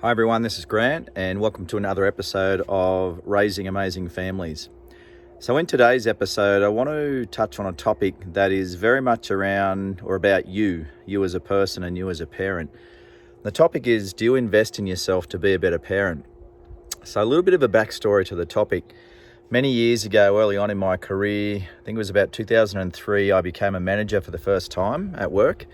Hi everyone, this is Grant and welcome to another episode of Raising Amazing Families. So in today's episode, I want to touch on a topic that is very much around or about you as a person and you as a parent. The topic is, do you invest in yourself to be a better parent? So a little bit of a backstory to the topic. Many years ago, early on in my career, I think it was about 2003, I became a manager for the first time at work.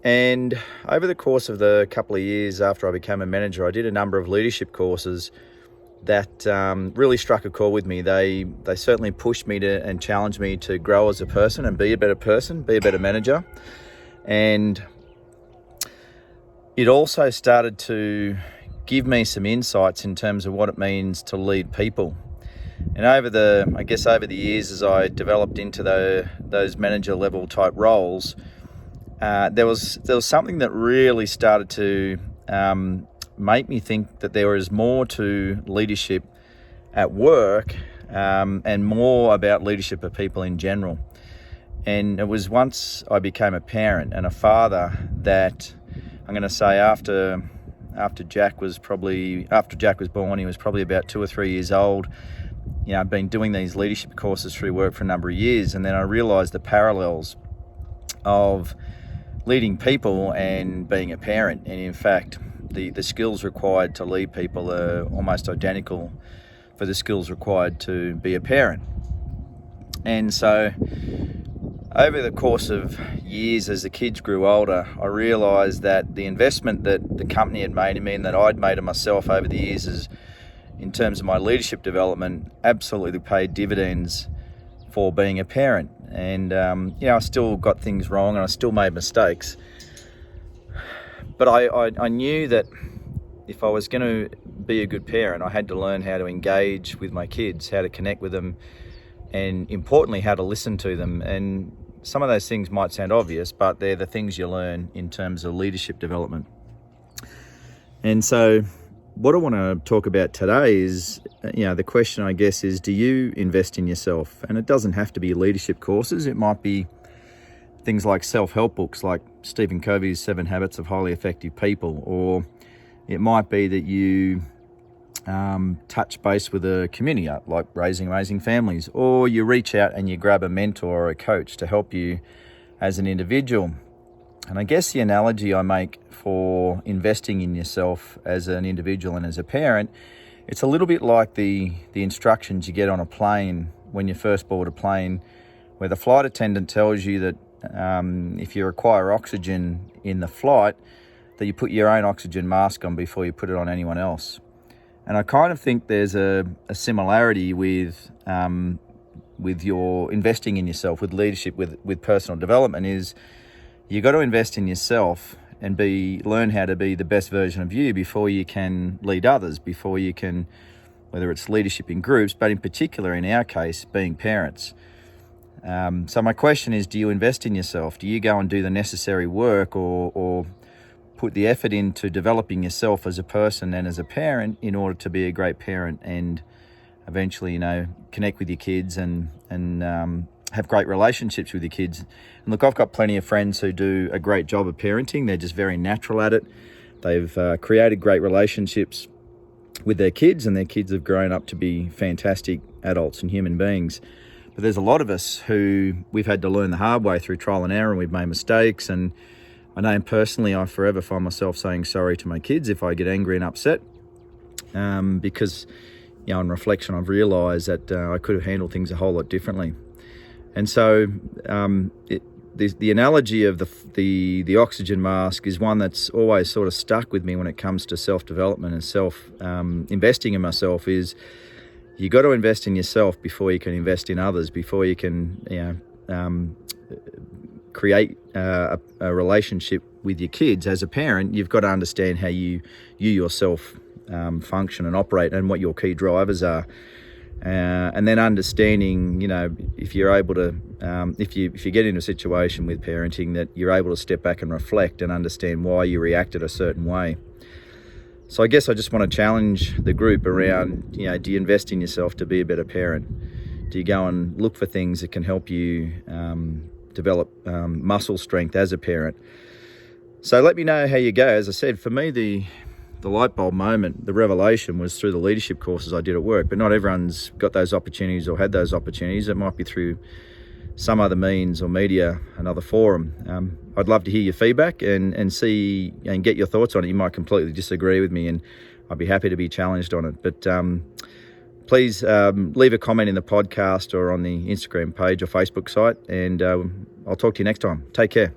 And over the course of the couple of years after I became a manager, I did a number of leadership courses that really struck a chord with me. They certainly pushed me to and challenged me to grow as a person and be a better person, be a better manager. And it also started to give me some insights in terms of what it means to lead people. And over the years, as I developed into those manager level type roles, there was something that really started to make me think that there was more to leadership at work and more about leadership of people in general. And it was once I became a parent and a father that I'm going to say after Jack was born, he was probably about 2 or 3 years old. I've been doing these leadership courses through work for a number of years, and then I realised the parallels of leading people and being a parent. And in fact, the skills required to lead people are almost identical for the skills required to be a parent. And so over the course of years, as the kids grew older, I realised that the investment that the company had made in me and that I'd made in myself over the years is, in terms of my leadership development, absolutely paid dividends for being a parent. And I still got things wrong and I still made mistakes, but I knew that if I was going to be a good parent, I had to learn how to engage with my kids, how to connect with them, and importantly, how to listen to them. And some of those things might sound obvious, but they're the things you learn in terms of leadership development. And so what I want to talk about today is, the question, I guess, is, do you invest in yourself? And it doesn't have to be leadership courses. It might be things like self-help books like Stephen Covey's 7 Habits of Highly Effective People, or it might be that you touch base with a community like Raising Amazing Families, or you reach out and you grab a mentor or a coach to help you as an individual. And I guess the analogy I make for investing in yourself as an individual and as a parent, it's a little bit like the instructions you get on a plane when you first board a plane, where the flight attendant tells you that if you require oxygen in the flight, that you put your own oxygen mask on before you put it on anyone else. And I kind of think there's a similarity with your investing in yourself, with leadership, with personal development, is you got to invest in yourself and learn how to be the best version of you before you can lead others, before you can, whether it's leadership in groups, but in particular, in our case, being parents. So my question is, do you invest in yourself? Do you go and do the necessary work or put the effort into developing yourself as a person and as a parent in order to be a great parent and eventually, connect with your kids and have great relationships with your kids? And look, I've got plenty of friends who do a great job of parenting. They're just very natural at it. They've created great relationships with their kids, and their kids have grown up to be fantastic adults and human beings. But there's a lot of us who we've had to learn the hard way through trial and error, and we've made mistakes. And I know personally, I forever find myself saying sorry to my kids if I get angry and upset, because on reflection, I've realised that I could have handled things a whole lot differently. And so the analogy of the oxygen mask is one that's always sort of stuck with me when it comes to self-development and investing in myself. Is you got to invest in yourself before you can invest in others, before you can create a relationship with your kids. As a parent, you've got to understand how you yourself function and operate, and what your key drivers are. And then understanding, if you're able to, if you get into a situation with parenting, that you're able to step back and reflect and understand why you reacted a certain way. So I guess I just want to challenge the group around, do you invest in yourself to be a better parent? Do you go and look for things that can help you develop muscle strength as a parent? So let me know how you go. As I said, for me, the the light bulb moment, the revelation was through the leadership courses I did at work. But not everyone's got those opportunities or had those opportunities. It might be through some other means or media, another forum. I'd love to hear your feedback and see and get your thoughts on it. You might completely disagree with me, and I'd be happy to be challenged on it. But please leave a comment in the podcast or on the Instagram page or Facebook site, and I'll talk to you next time. Take care.